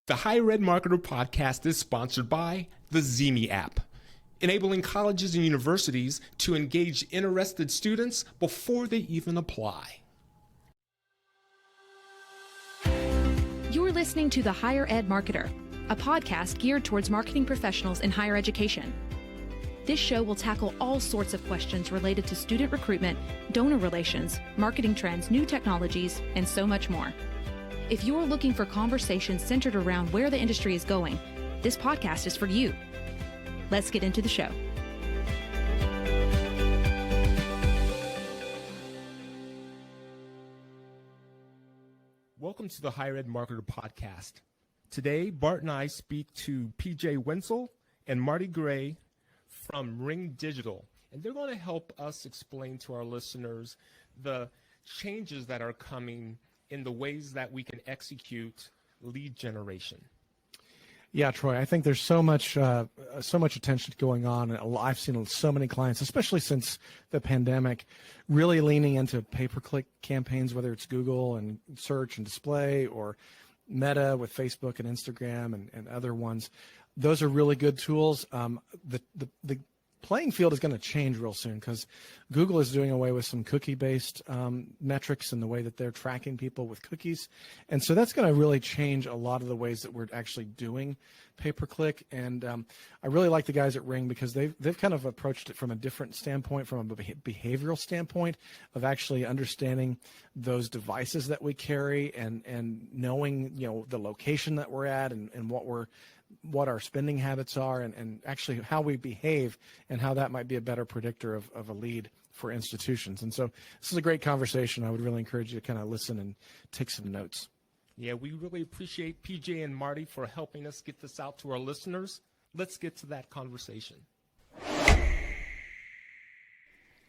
The Higher Ed Marketer podcast is sponsored by the Zemi app, enabling colleges and universities to engage interested students before they even apply. You're listening to The Higher Ed Marketer, a podcast geared towards marketing professionals in higher education. This show will tackle all sorts of questions related to student recruitment, donor relations, marketing trends, new technologies, and so much more. If you're looking for conversations centered around where the industry is going, this podcast is for you. Let's get into the show. Welcome to the Higher Ed Marketer podcast. Today, Bart and I speak to PJ Wenzel and Marty Gray from Ring Digital, and they're going to help us explain to our listeners the changes that are coming in the ways that we can execute lead generation. Yeah, Troy, I think there's so much attention going on. And I've seen so many clients, especially since the pandemic, really leaning into pay-per-click campaigns, whether it's Google and search and display or Meta with Facebook and Instagram and other ones. Those are really good tools. The playing field is going to change real soon because Google is doing away with some cookie-based metrics and the way that they're tracking people with cookies. And so that's going to really change a lot of the ways that we're actually doing pay-per-click. And I really like the guys at Ring because they've kind of approached it from a different standpoint, from a behavioral standpoint of actually understanding those devices that we carry and knowing, the location that we're at and what our spending habits are and actually how we behave and how that might be a better predictor of a lead for institutions. And so this is a great conversation. I would really encourage you to kind of listen and take some notes. Yeah, we really appreciate PJ and Marty for helping us get this out to our listeners. Let's get to that conversation.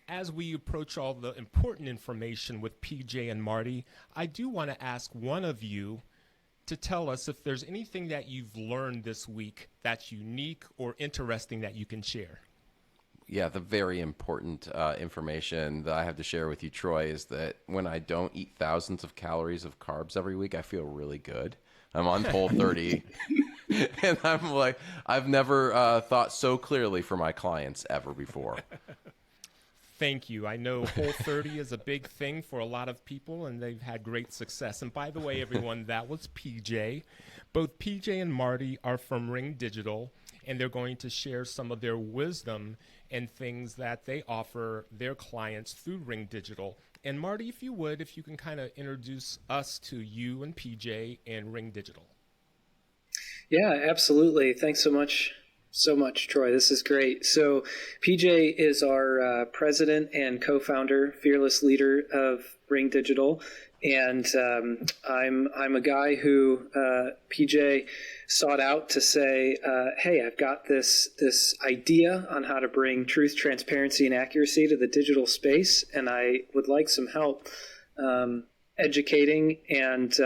As we approach all the important information with PJ and Marty, I do want to ask one of you to tell us if there's anything that you've learned this week that's unique or interesting that you can share. Yeah, the very important information that I have to share with you, Troy, is that when I don't eat thousands of calories of carbs every week, I feel really good. I'm on Whole30, and I'm like, I've never thought so clearly for my clients ever before. Thank you. I know Whole30 is a big thing for a lot of people, and they've had great success. And by the way, everyone, that was PJ. Both PJ and Marty are from Ring Digital, and they're going to share some of their wisdom and things that they offer their clients through Ring Digital. And Marty, if you can kind of introduce us to you and PJ and Ring Digital. Yeah, absolutely. Thanks so much, Troy. This is great. So PJ is our president and co-founder, fearless leader of Ring Digital. And I'm a guy who PJ sought out to say, hey, I've got this idea on how to bring truth, transparency, and accuracy to the digital space, and I would like some help educating and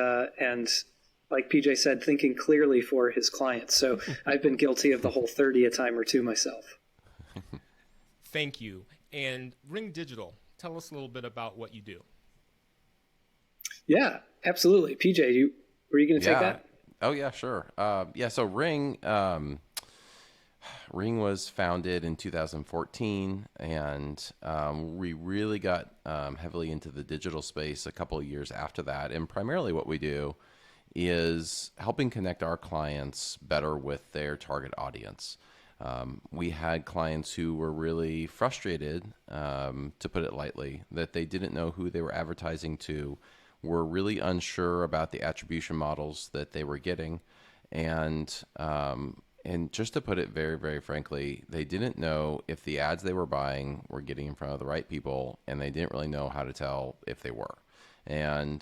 like PJ said, thinking clearly for his clients. So I've been guilty of the Whole30 a time or two myself. Thank you. And Ring Digital, tell us a little bit about what you do. Yeah, absolutely. PJ, were you going to take that? Oh, yeah, sure. So Ring was founded in 2014, and we really got heavily into the digital space a couple of years after that. And primarily what we do is helping connect our clients better with their target audience. We had clients who were really frustrated, to put it lightly, that they didn't know who they were advertising to, were really unsure about the attribution models that they were getting. And just to put it very, very frankly, they didn't know if the ads they were buying were getting in front of the right people, and they didn't really know how to tell if they were. And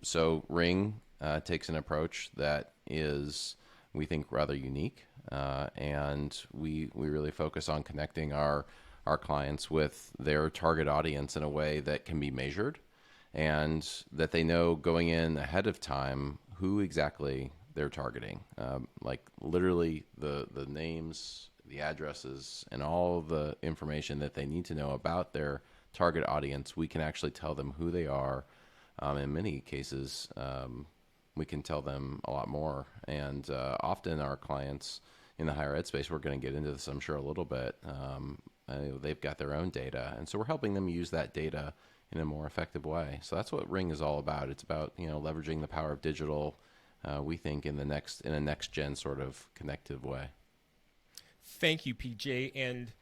so Ring takes an approach that is, we think, rather unique. And we really focus on connecting our clients with their target audience in a way that can be measured, and that they know going in ahead of time who exactly they're targeting. Like literally the names, the addresses, and all the information that they need to know about their target audience. We can actually tell them who they are, in many cases, we can tell them a lot more. And often our clients in the higher ed space, we're going to get into this, I'm sure, a little bit. They've got their own data, and so we're helping them use that data in a more effective way. So that's what Ring is all about. It's about leveraging the power of digital. We think in a next gen sort of connective way. Thank you, PJ. And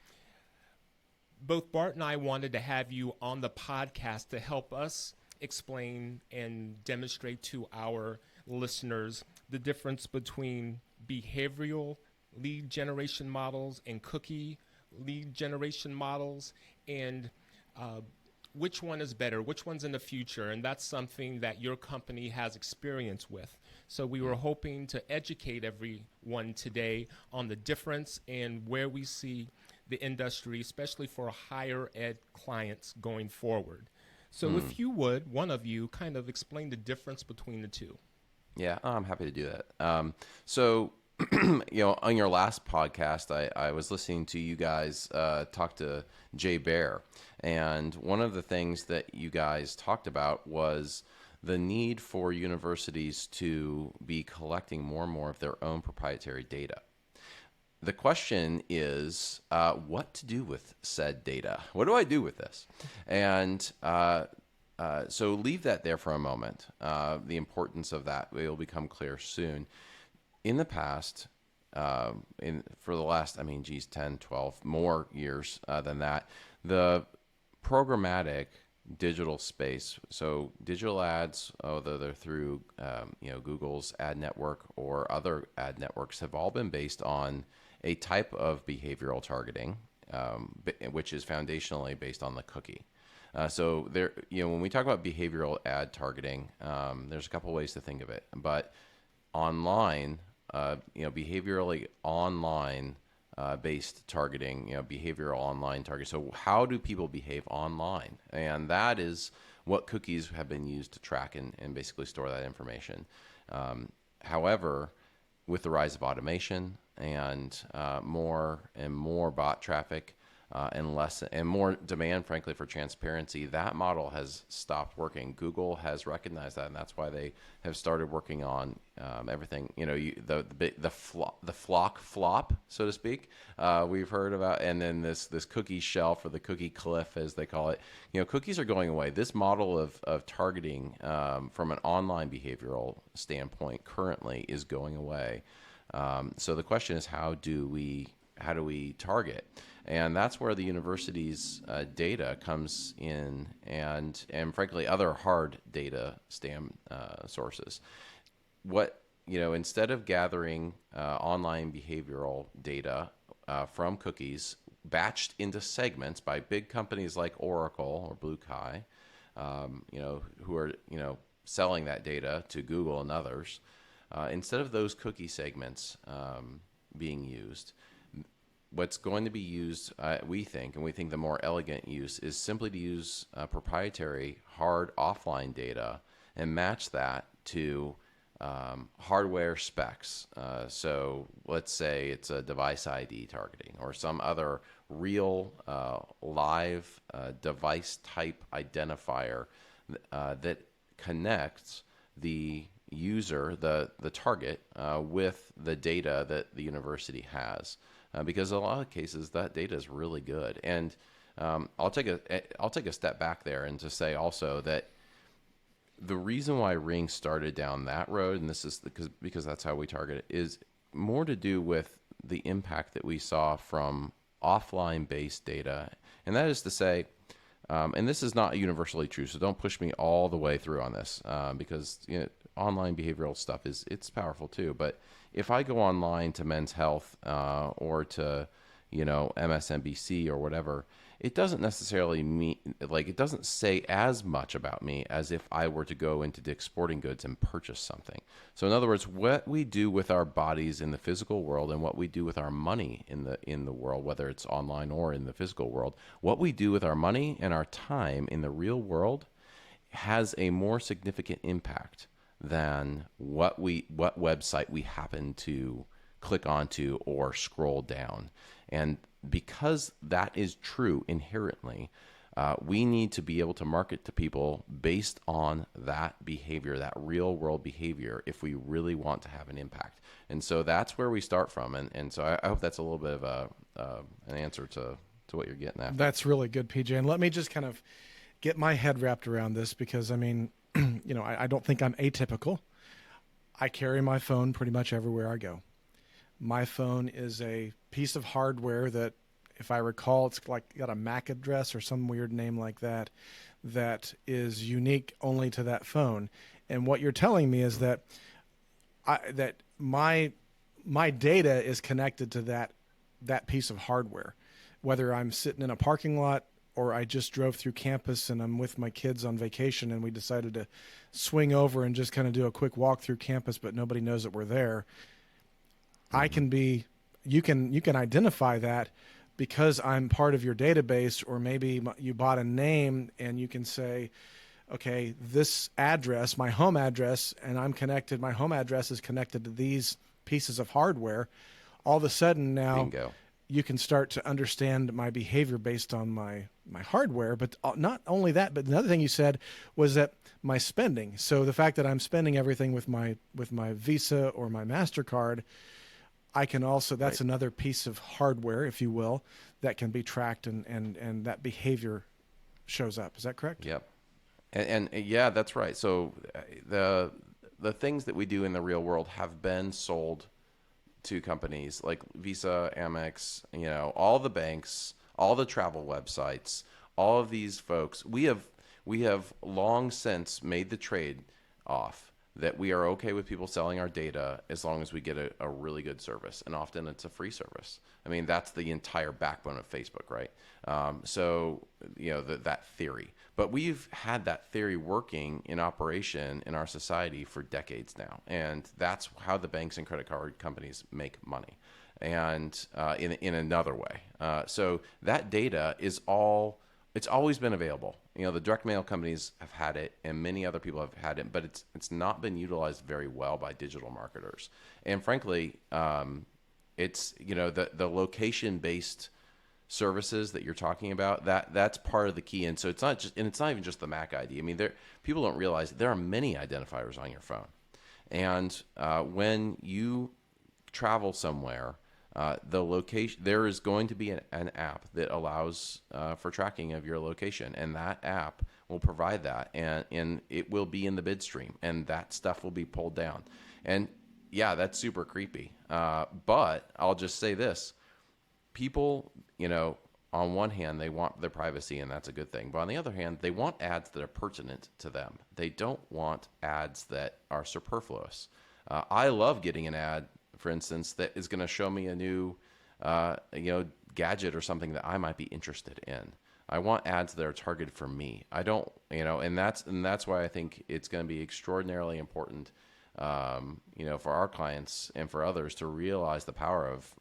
both Bart and I wanted to have you on the podcast to help us explain and demonstrate to our listeners the difference between behavioral lead generation models and cookie lead generation models, and which one is better, which one's in the future, and that's something that your company has experience with. So we were hoping to educate everyone today on the difference and where we see the industry, especially for higher ed clients going forward. So if you would, one of you, kind of explain the difference between the two. Yeah, I'm happy to do that. So, on your last podcast, I was listening to you guys talk to Jay Baer, and one of the things that you guys talked about was the need for universities to be collecting more and more of their own proprietary data. The question is, what to do with said data? What do I do with this? And so leave that there for a moment. The importance of that will become clear soon. In the past, for the last, 10, 12 more years than that, the programmatic digital space, so digital ads, whether they're through Google's ad network or other ad networks, have all been based on a type of behavioral targeting, which is foundationally based on the cookie. So there, when we talk about behavioral ad targeting, there's a couple ways to think of it. But online, behaviorally online based targeting, behavioral online targeting. So how do people behave online? And that is what cookies have been used to track and basically store that information. However, with the rise of automation and more and more bot traffic and more demand, frankly, for transparency, that model has stopped working. Google has recognized that, and that's why they have started working on everything. The flock flop, so to speak, we've heard about, and then this cookie shelf, or the cookie cliff, as they call it. Cookies are going away. This model of targeting from an online behavioral standpoint currently is going away. So the question is, how do we target? And that's where the university's data comes in, and frankly other hard data sources. Instead of gathering online behavioral data from cookies batched into segments by big companies like Oracle or Blue Kai, who are selling that data to Google and others, instead of those cookie segments being used, what's going to be used, we think the more elegant use is simply to use proprietary hard offline data and match that to hardware specs. So let's say it's a device ID targeting or some other real live device type identifier that connects the user, the target, with the data that the university has. Because in a lot of cases, that data is really good. And I'll take a step back there and to say also that the reason why Ring started down that road, and this is because that's how we target it, is more to do with the impact that we saw from offline-based data. And that is to say, and this is not universally true, so don't push me all the way through on this, because online behavioral stuff it's powerful too. But if I go online to Men's Health or to MSNBC or whatever, it doesn't necessarily mean, it doesn't say as much about me as if I were to go into Dick's Sporting Goods and purchase something. So in other words, what we do with our bodies in the physical world and what we do with our money in the world, whether it's online or in the physical world, what we do with our money and our time in the real world has a more significant impact than what website we happen to click onto or scroll down. And because that is true inherently, We need to be able to market to people based on that behavior, that real world behavior, if we really want to have an impact. And so that's where we start from. And so I hope that's a little bit of an answer to what you're getting at. That's really good, PJ. And let me just kind of get my head wrapped around this, because I mean, I don't think I'm atypical. I carry my phone pretty much everywhere I go. My phone is a piece of hardware that, if I recall, it's like got a MAC address or some weird name like that, that is unique only to that phone. And what you're telling me is that my data is connected to that piece of hardware, whether I'm sitting in a parking lot or I just drove through campus and I'm with my kids on vacation and we decided to swing over and just kind of do a quick walk through campus, but nobody knows that we're there. You can identify that because I'm part of your database, or maybe you bought a name and you can say, okay, this address, my home address, and my home address is connected to these pieces of hardware. All of a sudden now, Bingo. You can start to understand my behavior based on my hardware. But not only that, but another thing you said was that my spending. So the fact that I'm spending everything with my Visa or my MasterCard, I can also, that's Right. another piece of hardware, if you will, that can be tracked, and that behavior shows up. Is that correct? Yep. And yeah, that's right. So the things that we do in the real world have been sold to companies like Visa, Amex, all the banks, all the travel websites, all of these folks. We have long since made the trade off that we are okay with people selling our data as long as we get a really good service. And often it's a free service. I mean, that's the entire backbone of Facebook, right? So, that theory. But we've had that theory working in operation in our society for decades now. And that's how the banks and credit card companies make money. And in another way. So that data is it's always been available. The direct mail companies have had it, and many other people have had it, but it's not been utilized very well by digital marketers. And frankly, it's the location-based services that you're talking about, that's part of the key. And so it's not even just the MAC ID. I mean, people don't realize there are many identifiers on your phone, and when you travel somewhere, the location, there is going to be an app that allows for tracking of your location, and that app will provide that, and it will be in the bid stream, and that stuff will be pulled down. And yeah, that's super creepy. But I'll just say this: people, on one hand, they want their privacy, and that's a good thing. But on the other hand, they want ads that are pertinent to them. They don't want ads that are superfluous. I love getting an ad, for instance, that is going to show me a new, gadget or something that I might be interested in. I want ads that are targeted for me. I don't, and that's why I think it's going to be extraordinarily important, for our clients and for others to realize the power of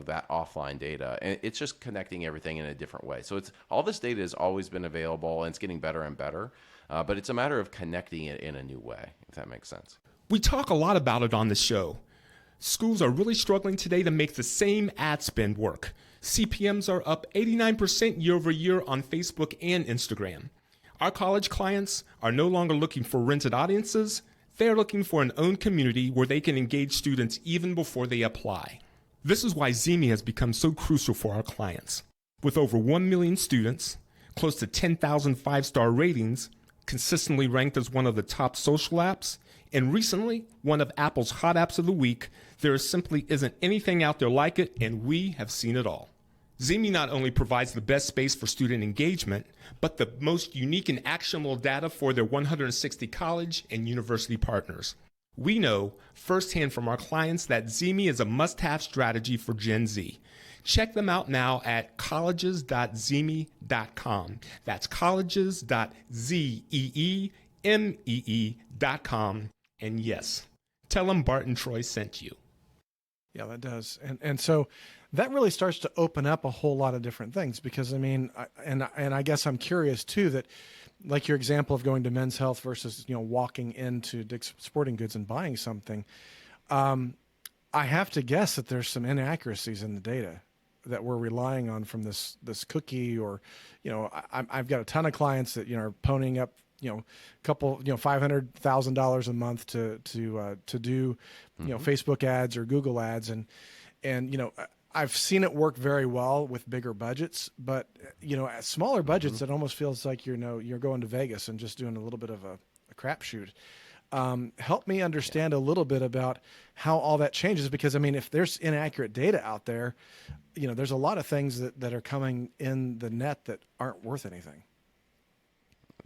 that offline data. And it's just connecting everything in a different way. So all this data has always been available, and it's getting better and better. But it's a matter of connecting it in a new way, if that makes sense. We talk a lot about it on the show. Schools are really struggling today to make the same ad spend work. CPMs are up 89% year over year on Facebook and Instagram. Our college clients are no longer looking for rented audiences. They're looking for an own community where they can engage students even before they apply. This is why Zemi has become so crucial for our clients. With over 1 million students, close to 10,000 five-star ratings, consistently ranked as one of the top social apps, and recently, one of Apple's hot apps of the week, there simply isn't anything out there like it, and we have seen it all. Zemi not only provides the best space for student engagement, but the most unique and actionable data for their 160 college and university partners. We know firsthand from our clients that Zemi is a must-have strategy for Gen Z. Check them out now at colleges.zemi.com. That's colleges.zeemee.com. And yes, tell them Bart and Troy sent you. Yeah, that does. And so that really starts to open up a whole lot of different things, because I mean, I guess I'm curious too, that like your example of going to Men's Health versus, walking into Dick's Sporting Goods and buying something. I have to guess that there's some inaccuracies in the data. that we're relying on from this cookie, or, I've got a ton of clients that, are ponying up, couple, $500,000 a month to do, Facebook ads or Google ads. And, I've seen it work very well with bigger budgets, but, at smaller budgets, it almost feels like, you're going to Vegas and just doing a little bit of a crapshoot. Help me understand a little bit about how all that changes, because if there's inaccurate data out there, there's a lot of things that are coming in the net that aren't worth anything.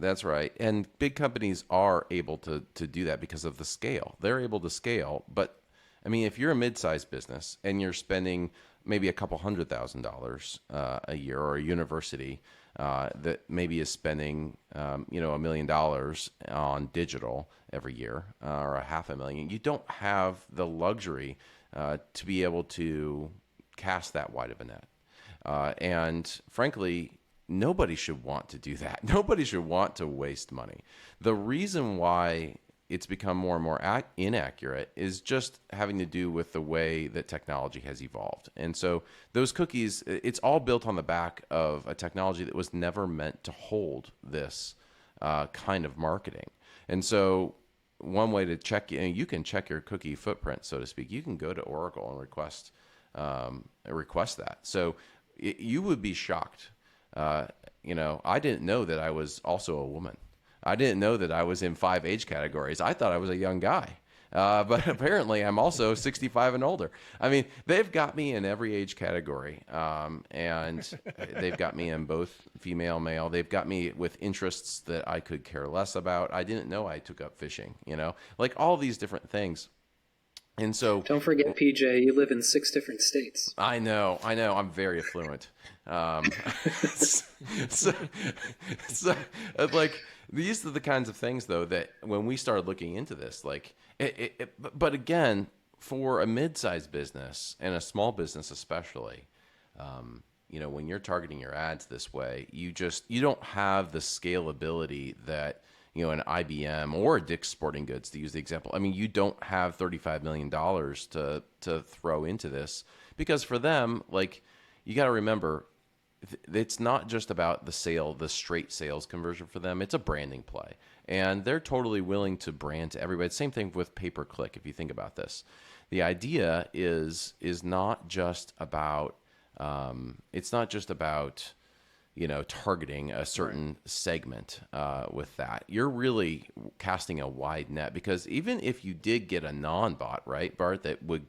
That's right. And big companies are able to do that because of the scale. They're able to scale. But if you're a mid-sized business and you're spending maybe a couple $100,000 a year, or a university that maybe is spending, $1 million on digital every year, or $500,000, you don't have the luxury to be able to cast that wide of a net. And frankly, nobody should want to do that. Nobody should want to waste money. The reason why it's become more and more inaccurate is just having to do with the way that technology has evolved. And so those cookies, it's all built on the back of a technology that was never meant to hold this kind of marketing. And so one way to check, you can check your cookie footprint, so to speak. You can go to Oracle and request that. So you would be shocked. I didn't know that I was also a woman. I didn't know that I was in 5 age categories. I thought I was a young guy. But apparently I'm also 65 and older. They've got me in every age category. And they've got me in both female, male. They've got me with interests that I could care less about. I didn't know I took up fishing, like all these different things. And so don't forget, PJ, you live in 6 different states. I know. I'm very affluent. So like, these are the kinds of things, though, that when we started looking into this, like, but again, for a mid-sized business and a small business especially, when you're targeting your ads this way, you don't have the scalability that, an IBM or a Dick's Sporting Goods, to use the example. You don't have $35 million to throw into this, because for them, like, you got to remember, it's not just about the straight sales conversion for them. It's a branding play, and they're totally willing to brand to everybody. Same thing with pay-per-click. If you think about this, the idea is not just about targeting a certain segment with that. You're really casting a wide net, because even if you did get a non-bot, right, Bart, that would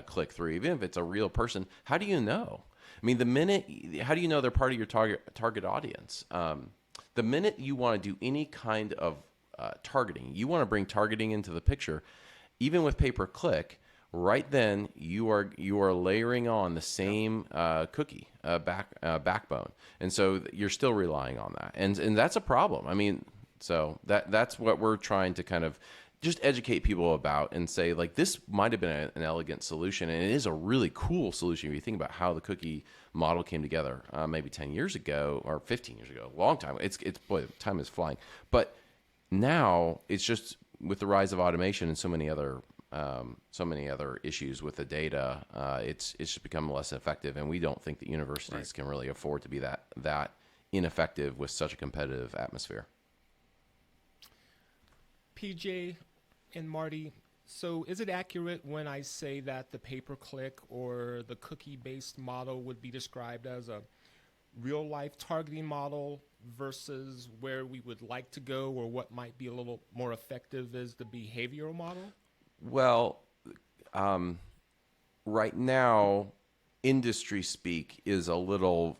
click through, even if it's a real person, how do you know? How do you know they're part of your target audience? The minute you want to do any kind of targeting, you want to bring targeting into the picture, even with pay-per-click, right then you are layering on the same cookie backbone, and so you're still relying on that, and that's a problem. So that's what we're trying to kind of just educate people about, and say, like, this might have been an elegant solution, and it is a really cool solution if you think about how the cookie model came together maybe 10 years ago or 15 years ago, a long time. It's boy, time is flying. But now it's just with the rise of automation and so many other issues with the data, it's just become less effective, and we don't think that universities can really afford to be that ineffective with such a competitive atmosphere. PJ and Marty, so is it accurate when I say that the pay-per-click or the cookie-based model would be described as a real-life targeting model versus where we would like to go, or what might be a little more effective is the behavioral model? Well, right now, industry speak is a little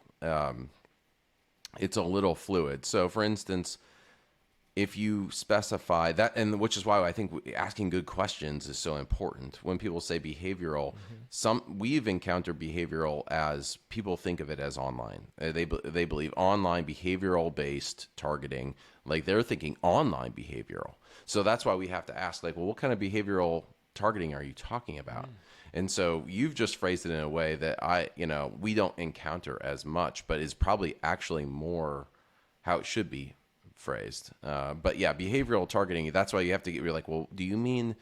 fluid. So, for instance, if you specify that, and which is why I think asking good questions is so important. When people say behavioral, we've encountered behavioral as people think of it as online. They believe online behavioral-based targeting, like they're thinking online behavioral. So that's why we have to ask, like, well, what kind of behavioral targeting are you talking about? And so you've just phrased it in a way that we don't encounter as much, but is probably actually more how it should be phrased. But yeah, behavioral targeting, that's why you have to you're like, well, do you mean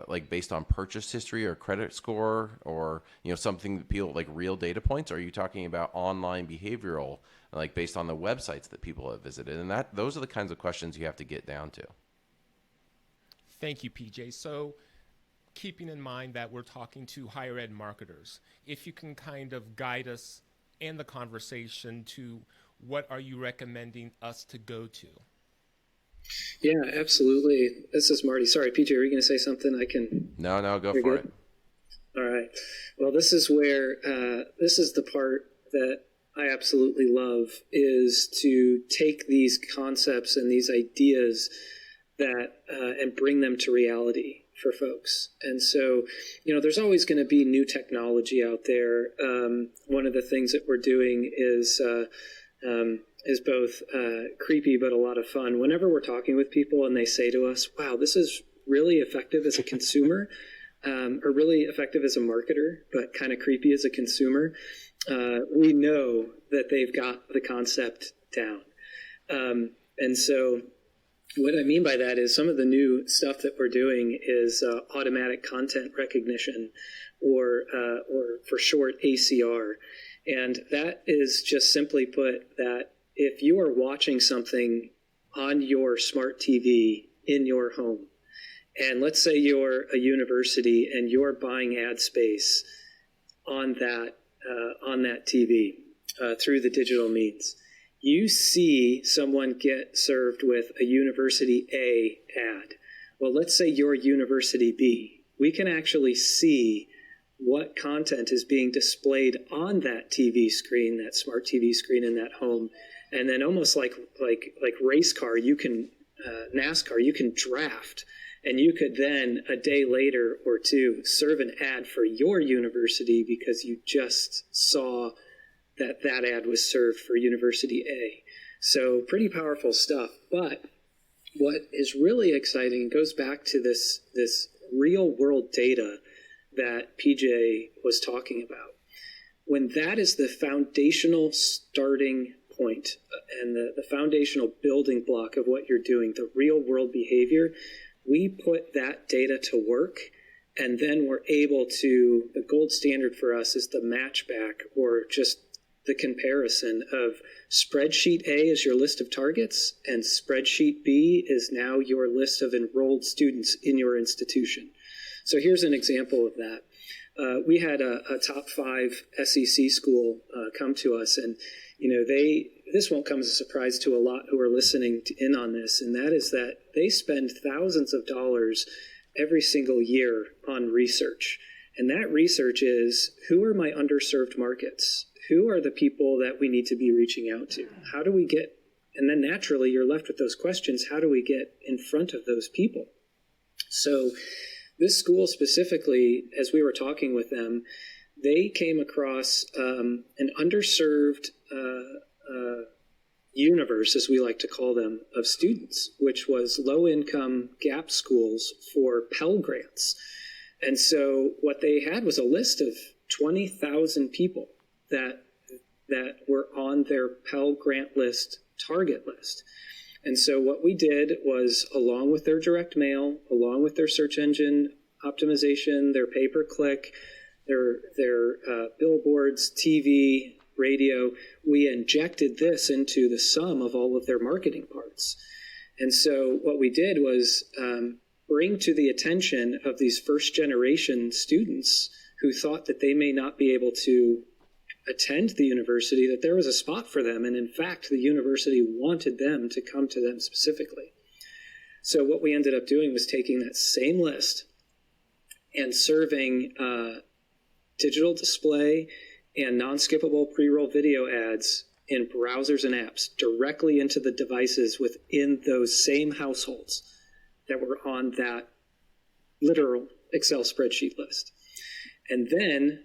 like based on purchase history or credit score, or something that people like real data points? Or are you talking about online behavioral, like based on the websites that people have visited? And those are the kinds of questions you have to get down to. Thank you, PJ. So keeping in mind that we're talking to higher ed marketers, if you can kind of guide us and the conversation to what are you recommending us to go to? Yeah, absolutely. This is Marty. Sorry, PJ, are you going to say something? I can. No, go for it. All right. Well, this is where, this is the part that I absolutely love, is to take these concepts and these ideas that and bring them to reality for folks. And so, there's always going to be new technology out there. One of the things that we're doing is both creepy but a lot of fun. Whenever we're talking with people and they say to us, wow, this is really effective as a consumer, or really effective as a marketer, but kind of creepy as a consumer, we know that they've got the concept down. And so what I mean by that is some of the new stuff that we're doing is automatic content recognition, or for short, ACR. And that is just simply put that if you are watching something on your smart TV in your home, and let's say you're a university and you're buying ad space on that TV through the digital means, you see someone get served with a University A ad. Well, let's say you're University B. We can actually see what content is being displayed on that TV screen, that smart TV screen in that home. And then almost like race car, you can, NASCAR, you can draft. And you could then, a day later or two, serve an ad for your university because you just saw that ad was served for University A. So pretty powerful stuff. But what is really exciting goes back to this real world data that PJ was talking about. When that is the foundational starting point and the foundational building block of what you're doing, the real world behavior, we put that data to work, and then we're able to, the gold standard for us is the matchback, or just the comparison of spreadsheet A is your list of targets, and spreadsheet B is now your list of enrolled students in your institution. So here's an example of that. We had a top 5 SEC school come to us, and this won't come as a surprise to a lot who are listening in on this, and that is that they spend thousands of dollars every single year on research. And that research is, who are my underserved markets? Who are the people that we need to be reaching out to? How do we get, and then naturally you're left with those questions, how do we get in front of those people? So this school specifically, as we were talking with them, they came across an underserved universe, as we like to call them, of students, which was low-income gap schools for Pell Grants. And so what they had was a list of 20,000 people that were on their Pell Grant list, target list. And so what we did was, along with their direct mail, along with their search engine optimization, their pay-per-click, their billboards, TV, radio, we injected this into the sum of all of their marketing parts. And so what we did was bring to the attention of these first-generation students who thought that they may not be able to attend the university, that there was a spot for them. And in fact, the university wanted them to come to them specifically. So what we ended up doing was taking that same list and serving digital display and non-skippable pre-roll video ads in browsers and apps directly into the devices within those same households that were on that literal Excel spreadsheet list. And then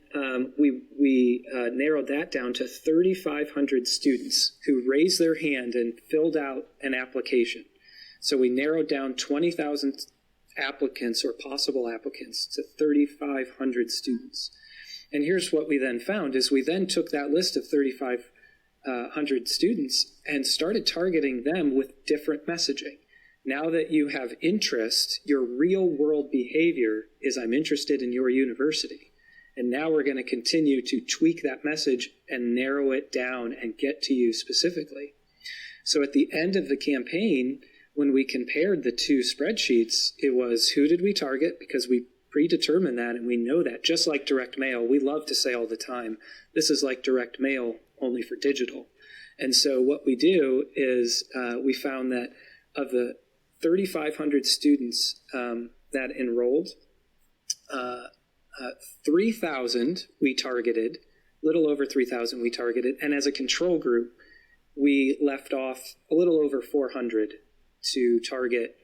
we narrowed that down to 3,500 students who raised their hand and filled out an application. So we narrowed down 20,000 applicants or possible applicants to 3,500 students. And here's what we then found is we then took that list of 3,500 students and started targeting them with different messaging. Now that you have interest, your real world behavior is I'm interested in your university. And now we're going to continue to tweak that message and narrow it down and get to you specifically. So at the end of the campaign, when we compared the two spreadsheets, it was who did we target? Because we predetermined that and we know that. Just like direct mail, we love to say all the time, this is like direct mail only for digital. And so what we do is we found that of the 3,500 students that enrolled, 3,000 we targeted, little over 3,000 we targeted, and as a control group, we left off a little over 400 to target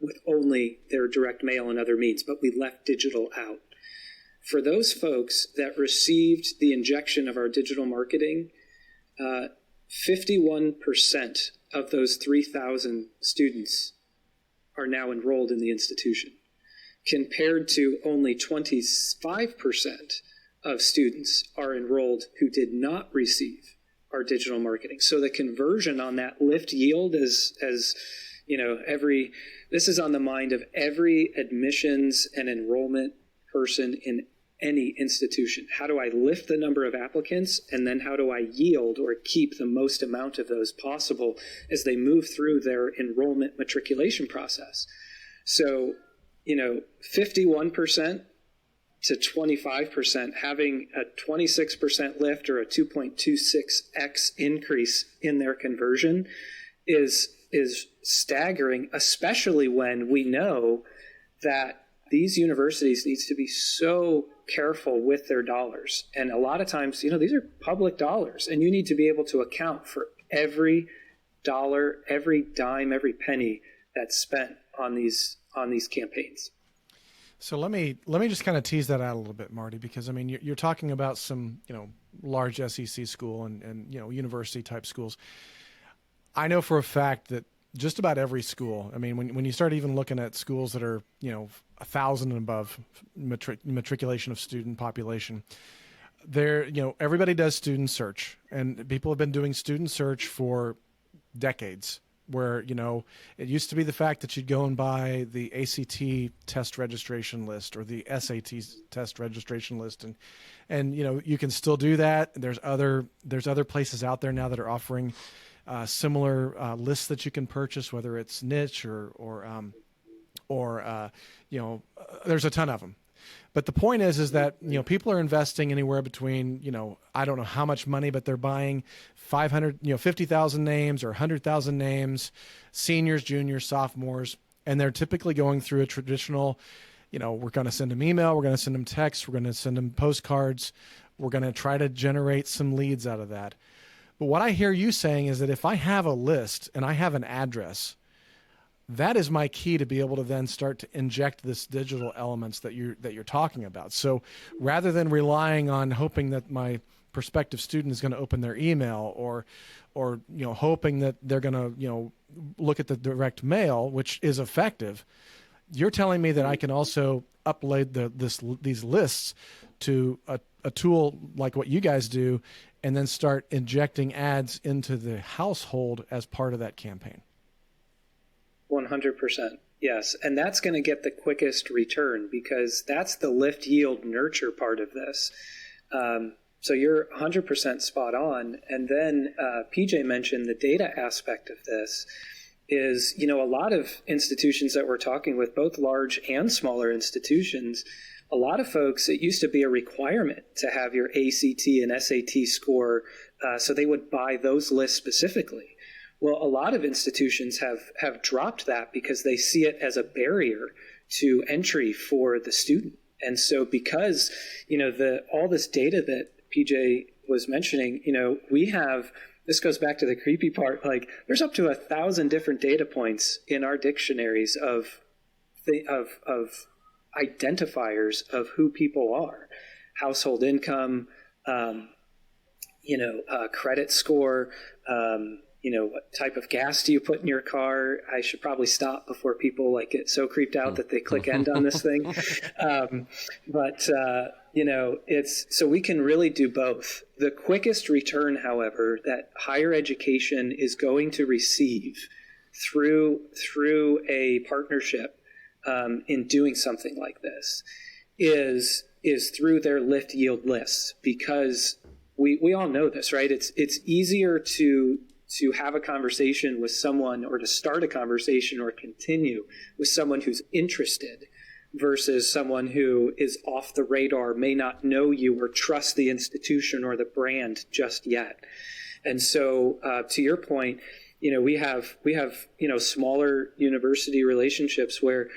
with only their direct mail and other means, but we left digital out. For those folks that received the injection of our digital marketing, 51% of those 3,000 students are now enrolled in the institution, compared to only 25% of students are enrolled who did not receive our digital marketing. So the conversion on that lift yield is, as you know, this is on the mind of every admissions and enrollment person in any institution. How do I lift the number of applicants, and then how do I yield or keep the most amount of those possible as they move through their enrollment matriculation process? So, 51% to 25%, having a 26% lift or a 2.26x increase in their conversion is staggering, especially when we know that these universities needs to be so careful with their dollars. And a lot of times, these are public dollars, and you need to be able to account for every dollar, every dime, every penny that's spent on these campaigns. So let me just kind of tease that out a little bit, Marty, because you're talking about some large SEC school and university type schools. I know for a fact that just about every school, when you start even looking at schools that are 1,000 and above matriculation of student population, there everybody does student search, and people have been doing student search for decades. Where, it used to be the fact that you'd go and buy the ACT test registration list or the SAT test registration list. And you can still do that. There's other places out there now that are offering similar lists that you can purchase, whether it's niche or there's a ton of them. But the point is that, people are investing anywhere between, I don't know how much money, but they're buying 50,000 names or 100,000 names, seniors, juniors, sophomores, and they're typically going through a traditional, we're going to send them email, we're going to send them text, we're going to send them postcards, we're going to try to generate some leads out of that. But what I hear you saying is that if I have a list and I have an address, that is my key to be able to then start to inject this digital elements that you're talking about. So rather than relying on hoping that my prospective student is going to open their email or hoping that they're going to look at the direct mail, which is effective, you're telling me that I can also upload these lists to a tool like what you guys do, and then start injecting ads into the household as part of that campaign. 100%. Yes. And that's going to get the quickest return, because that's the lift, yield, nurture part of this. So you're 100% spot on. And then PJ mentioned the data aspect of this is, a lot of institutions that we're talking with, both large and smaller institutions, a lot of folks, it used to be a requirement to have your ACT and SAT score, so they would buy those lists specifically. Well, a lot of institutions have dropped that because they see it as a barrier to entry for the student. And so because, all this data that PJ was mentioning, we have, this goes back to the creepy part, like there's up to 1,000 different data points in our dictionaries of identifiers of who people are: household income, credit score, what type of gas do you put in your car? I should probably stop before people get so creeped out that they click end on this thing. It's so we can really do both. The quickest return, however, that higher education is going to receive through a partnership in doing something like this is through their lift yield lists, because we all know this, right? It's easier to have a conversation with someone, or to start a conversation or continue with someone who's interested, versus someone who is off the radar, may not know you or trust the institution or the brand just yet. And so to your point, we have smaller university relationships where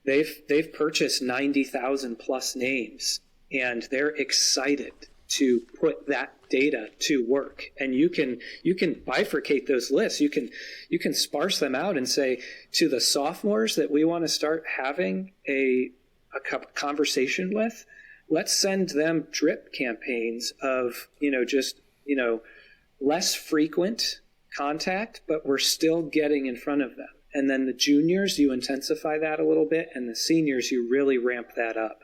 they've purchased 90,000 plus names, and they're excited to put that data to work. And you can bifurcate those lists. You can sparse them out and say, to the sophomores that we want to start having a conversation with, let's send them drip campaigns of less frequent contact, but we're still getting in front of them. And then the juniors, you intensify that a little bit, and the seniors, you really ramp that up.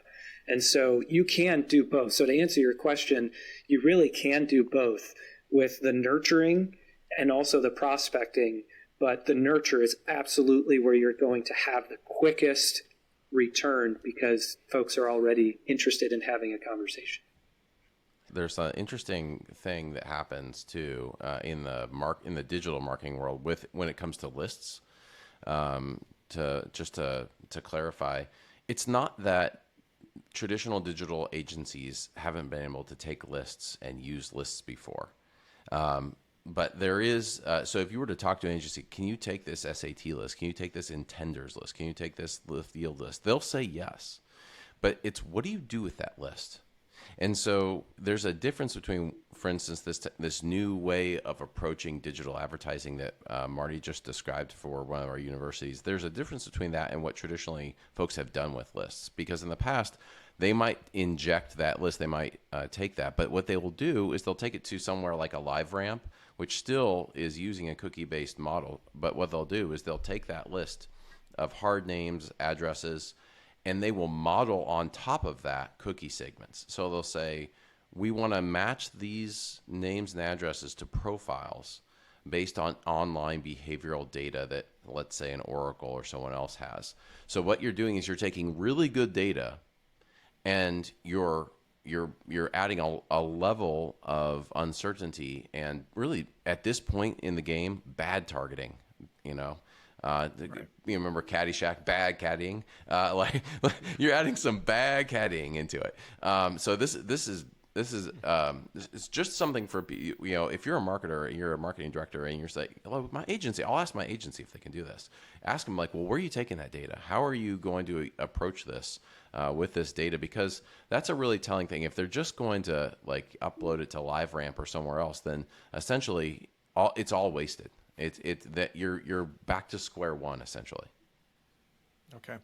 And so you can do both. So to answer your question, you really can do both with the nurturing and also the prospecting. But the nurture is absolutely where you're going to have the quickest return, because folks are already interested in having a conversation. There's an interesting thing that happens too in the digital marketing world when it comes to lists. To clarify, it's not that traditional digital agencies haven't been able to take lists and use lists before. But there is, so if you were to talk to an agency, can you take this SAT list? Can you take this intenders list? Can you take this lift yield list? They'll say yes. But it's, what do you do with that list? And so there's a difference between, for instance, this new way of approaching digital advertising that Marty just described for one of our universities. There's a difference between that and what traditionally folks have done with lists. Because in the past, they might inject that list, they might take that. But what they will do is they'll take it to somewhere like a LiveRamp, which still is using a cookie-based model. But what they'll do is they'll take that list of hard names, addresses, and they will model on top of that cookie segments. So they'll say, we want to match these names and addresses to profiles based on online behavioral data that, let's say, an Oracle or someone else has. So what you're doing is you're taking really good data and you're adding a level of uncertainty and really, at this point in the game, bad targeting, Right. You remember Caddyshack, bad caddying? Like you're adding some bad caddying into it. So this is it's just something for, if you're a marketer, you're a marketing director, and you're saying, hello, my agency, I'll ask my agency if they can do this. Ask them, like, well, where are you taking that data? How are you going to approach this with this data? Because that's a really telling thing. If they're just going to like upload it to LiveRamp or somewhere else, then essentially it's all wasted. It's that you're back to square one, essentially. Okay.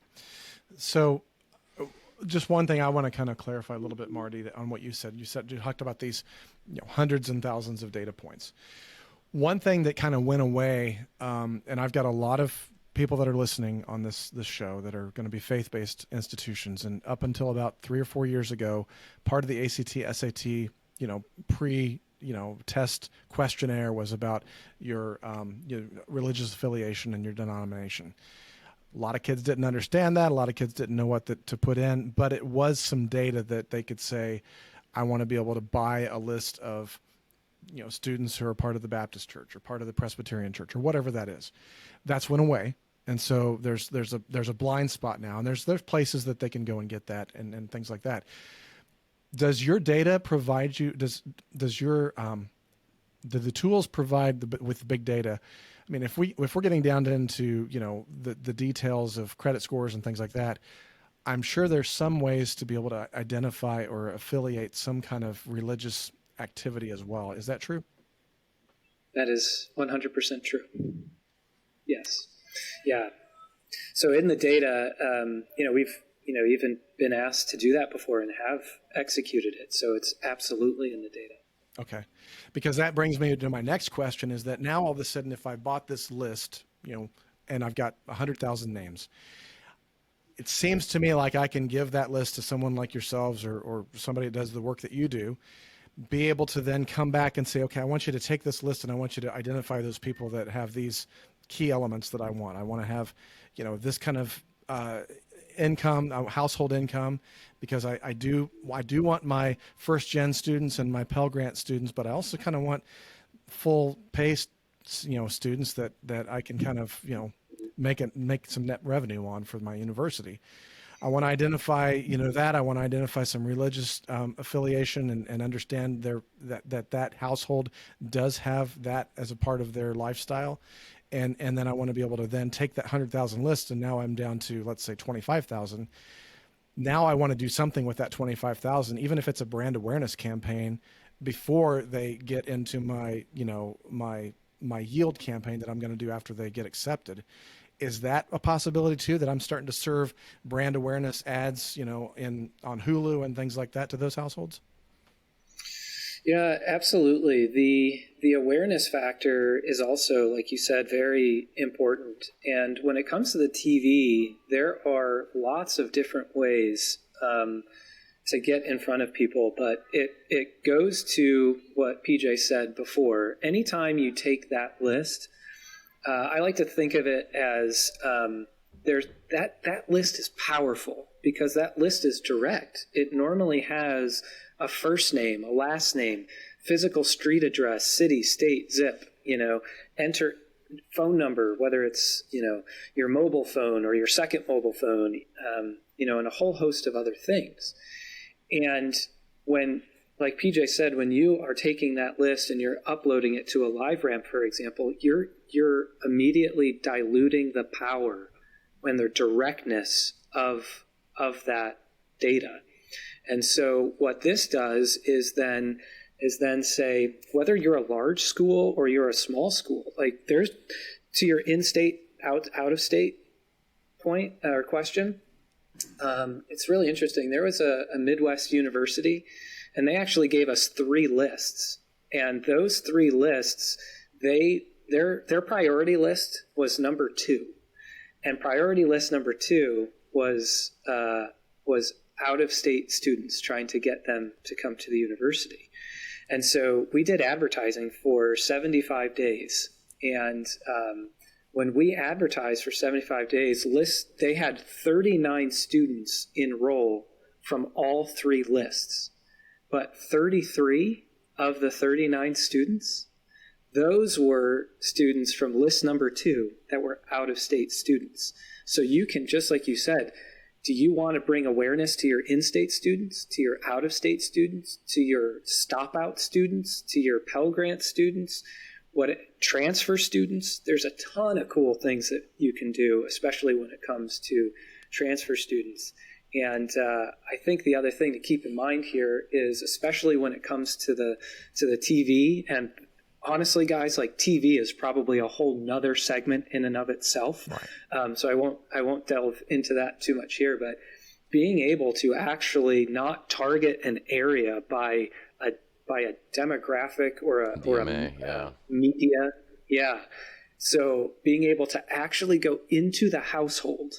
So just one thing I want to kind of clarify a little bit, Marty, on what you said. You talked about these hundreds and thousands of data points. One thing that kind of went away, and I've got a lot of people that are listening on this show that are going to be faith-based institutions, and up until about 3 or 4 years ago, part of the ACT, SAT, test questionnaire was about your religious affiliation and your denomination. A lot of kids didn't understand that. A lot of kids didn't know what to put in, but it was some data that they could say, I want to be able to buy a list of, students who are part of the Baptist church or part of the Presbyterian church or whatever that is. That's went away. And so there's a blind spot now, and there's places that they can go and get that and things like that. Does your data provide you? Do the tools provide with big data? I mean, if we're getting down into the details of credit scores and things like that, I'm sure there's some ways to be able to identify or affiliate some kind of religious activity as well. Is that true? That is 100% true. Yes. Yeah. So in the data, we've even been asked to do that before and have executed it. So it's absolutely in the data. Okay. Because that brings me to my next question, is that now all of a sudden, if I bought this list, and I've got 100,000 names, it seems to me like I can give that list to someone like yourselves or somebody that does the work that you do, be able to then come back and say, okay, I want you to take this list and I want you to identify those people that have these key elements that I want. I want to have, this kind of income, household income, because I do want my first gen students and my Pell Grant students, but I also kind of want full paced, students that I can kind of, make some net revenue on for my university. I want to identify, that. I want to identify some religious affiliation and understand that household does have that as a part of their lifestyle. And then I want to be able to then take that 100,000 list, and now I'm down to, let's say, 25,000. Now I want to do something with that 25,000, even if it's a brand awareness campaign, before they get into my, my yield campaign that I'm going to do after they get accepted. Is that a possibility too, that I'm starting to serve brand awareness ads, on Hulu and things like that to those households? Yeah, absolutely. The awareness factor is also, like you said, very important. And when it comes to the TV, there are lots of different ways to get in front of people. But it goes to what PJ said before. Anytime you take that list, I like to think of it as that list is powerful because that list is direct. It normally has a first name, a last name, physical street address, city, state, zip, enter phone number, whether it's, your mobile phone or your second mobile phone, and a whole host of other things. And when, like PJ said, when you are taking that list and you're uploading it to a LiveRamp, for example, you're immediately diluting the power and the directness of that data. And so what this does is then say, whether you're a large school or you're a small school, like there's, to your in-state, out-of-state point or question, it's really interesting. There was a Midwest university, and they actually gave us 3 lists. And those 3 lists, their priority list was number 2. And priority list number 2 was out-of-state students, trying to get them to come to the university. And so we did advertising for 75 days. And when we advertised for 75 days, they had 39 students enroll from all 3 lists. But 33 of the 39 students, those were students from list number 2 that were out-of-state students. So you can, just like you said, do you want to bring awareness to your in-state students, to your out-of-state students, to your stop-out students, to your Pell Grant students, transfer students? There's a ton of cool things that you can do, especially when it comes to transfer students. And I think the other thing to keep in mind here is, especially when it comes to the TV, and honestly, guys, like TV is probably a whole nother segment in and of itself. Right. So I won't delve into that too much here, but being able to actually not target an area by a demographic or a media. Yeah. So being able to actually go into the household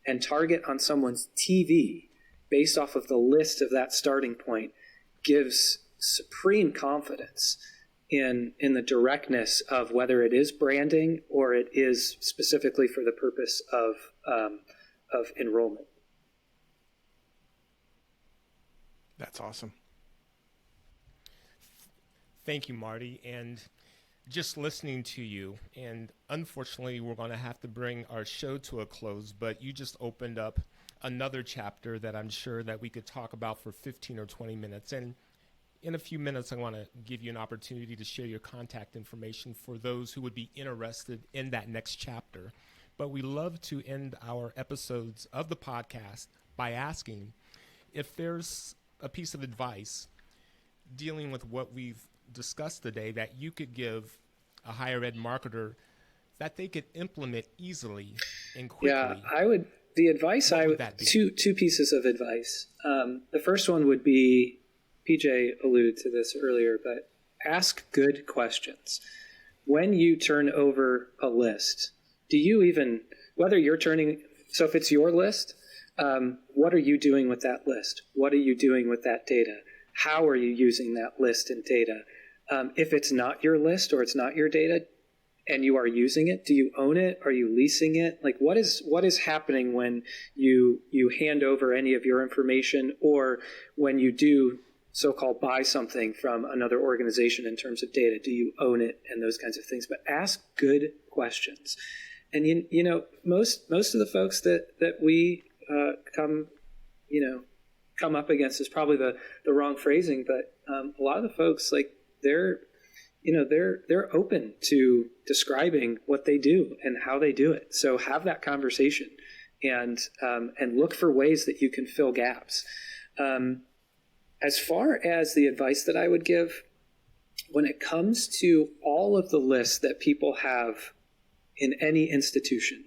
and target on someone's TV based off of the list of that starting point gives supreme confidence in the directness of whether it is branding or it is specifically for the purpose of enrollment. That's awesome. Thank you, Marty. And just listening to you, and unfortunately we're going to have to bring our show to a close, but you just opened up another chapter that I'm sure that we could talk about for 15 or 20 minutes. And in a few minutes, I want to give you an opportunity to share your contact information for those who would be interested in that next chapter. But we love to end our episodes of the podcast by asking if there's a piece of advice dealing with what we've discussed today that you could give a higher ed marketer that they could implement easily and quickly. Yeah, two pieces of advice. The first one would be, PJ alluded to this earlier, but ask good questions. When you turn over a list, whether you're turning, so if it's your list, what are you doing with that list? What are you doing with that data? How are you using that list and data? If it's not your list or it's not your data, and you are using it? Do you own it? Are you leasing it? Like, what is happening when you hand over any of your information, or when you do so-called buy something from another organization in terms of data? Do you own it, and those kinds of things? But ask good questions. And you know, most of the folks that we come up against is probably the wrong phrasing, but a lot of the folks, like, they're open to describing what they do and how they do it. So have that conversation, and look for ways that you can fill gaps. As far as the advice that I would give, when it comes to all of the lists that people have in any institution,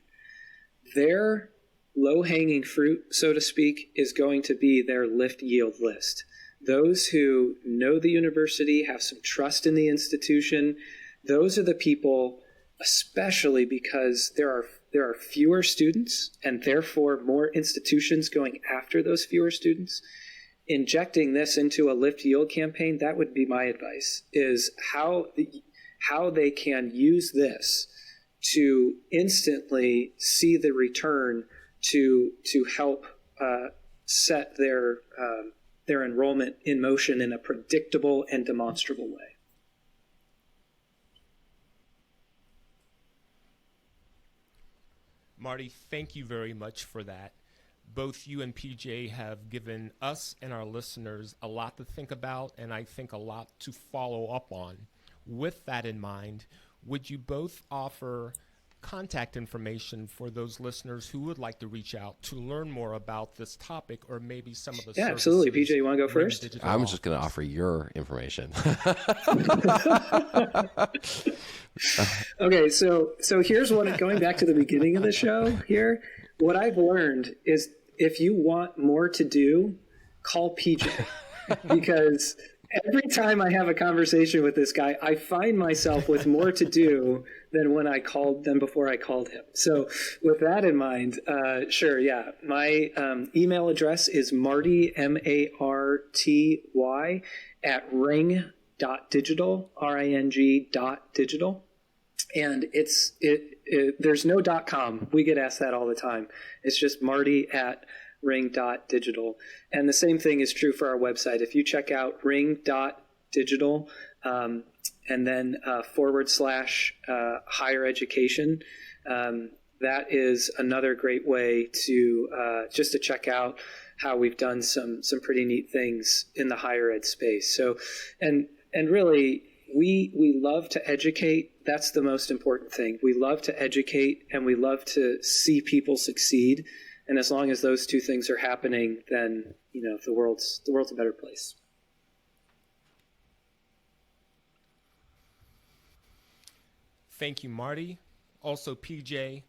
their low-hanging fruit, so to speak, is going to be their lift yield list. Those who know the university, have some trust in the institution, those are the people, especially because there are fewer students and therefore more institutions going after those fewer students. Injecting this into a lift yield campaign, that would be my advice, is how they can use this to instantly see the return to help set their enrollment in motion in a predictable and demonstrable way. Marty, thank you very much for that. Both you and PJ have given us and our listeners a lot to think about, and I think a lot to follow up on. With that in mind, would you both offer contact information for those listeners who would like to reach out to learn more about this topic, or maybe some of the Yeah, absolutely. PJ, you want to go first? I'm just going to offer your information. Okay, so here's going back to the beginning of the show here. What I've learned is, if you want more to do, call PJ, because every time I have a conversation with this guy, I find myself with more to do than before I called him. So with that in mind, sure, yeah. My email address is Marty, MARTY, at ring.digital, RING.digital. And there's no .com. We get asked that all the time. It's just Marty at ring.digital. And the same thing is true for our website. If you check out ring.digital and then / higher education, that is another great way to just to check out how we've done some pretty neat things in the higher ed space. So, and really, we love to educate. That's the most important thing. We love to educate, and we love to see people succeed. And as long as those two things are happening, then, you know, the world's a better place. Thank you, Marty. Also, PJ,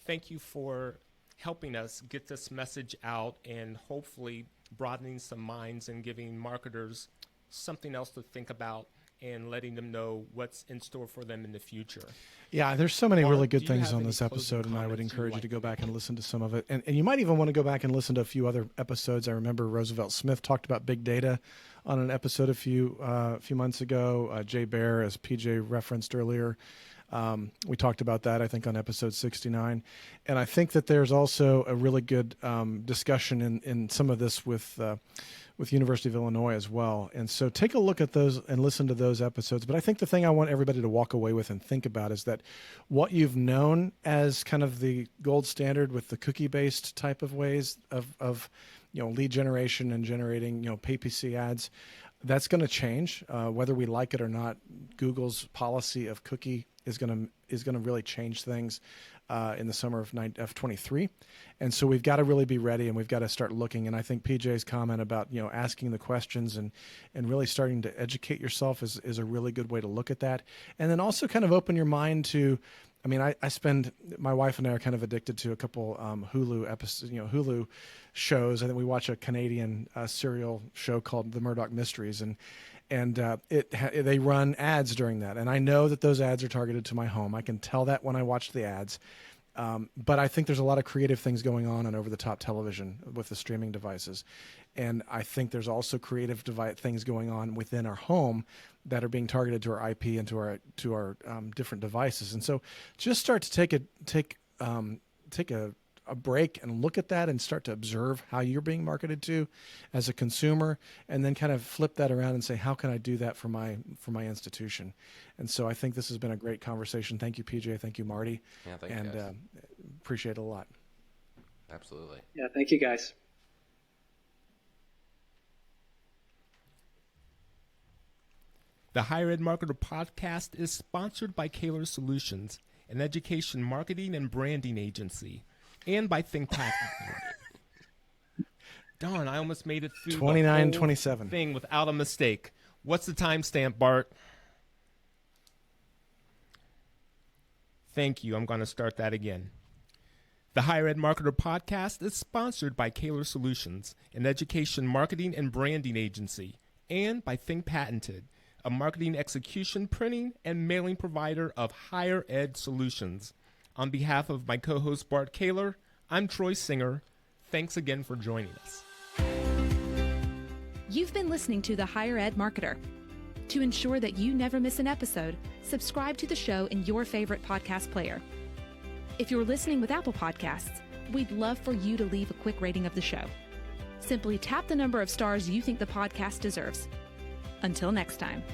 thank you for helping us get this message out and hopefully broadening some minds and giving marketers something else to think about and letting them know what's in store for them in the future. Yeah, there's so many Mark, really good do you things have on any this episode, and I would comments encourage you'd you to like go to back and make? listen to some of it. And you might even want to go back and listen to a few other episodes. I remember Roosevelt Smith talked about big data on an episode a few months ago. Jay Baer, as PJ referenced earlier, we talked about that, I think, on episode 69. And I think that there's also a really good discussion in some of this with University of Illinois as well. And so take a look at those and listen to those episodes. But I think the thing I want everybody to walk away with and think about is that what you've known as kind of the gold standard with the cookie-based type of ways of lead generation and generating, PPC ads, that's going to change whether we like it or not. Google's policy of cookie is going to really change things in the summer of 23. And so we've got to really be ready, and we've got to start looking. And I think PJ's comment about, asking the questions and really starting to educate yourself is a really good way to look at that. And then also kind of open your mind to, my wife and I are kind of addicted to a couple Hulu episodes, Hulu shows. I think we watch a Canadian serial show called The Murdoch Mysteries, and they run ads during that. And I know that those ads are targeted to my home. I can tell that when I watch the ads. But I think there's a lot of creative things going on over-the-top television with the streaming devices. And I think there's also creative things going on within our home that are being targeted to our IP and to our different devices. And so just start to take a break and look at that and start to observe how you're being marketed to as a consumer, and then kind of flip that around and say, how can I do that for my institution? And so I think this has been a great conversation. Thank you, PJ. Thank you, Marty. Yeah, thank you, guys. Appreciate it a lot. Absolutely. Yeah, thank you, guys. The Higher Ed Marketer podcast is sponsored by Kaler Solutions, an education marketing and branding agency, and by ThinkPack. Darn, I almost made it through 29:27 thing without a mistake. What's the timestamp, Bart? Thank you. I'm going to start that again. The Higher Ed Marketer podcast is sponsored by Kaler Solutions, an education marketing and branding agency, and by ThinkPatented, a marketing execution, printing, and mailing provider of higher ed solutions. On behalf of my co-host Bart Kaler, I'm Troy Singer. Thanks again for joining us. You've been listening to The Higher Ed Marketer. To ensure that you never miss an episode, subscribe to the show in your favorite podcast player. If you're listening with Apple Podcasts, we'd love for you to leave a quick rating of the show. Simply tap the number of stars you think the podcast deserves. Until next time.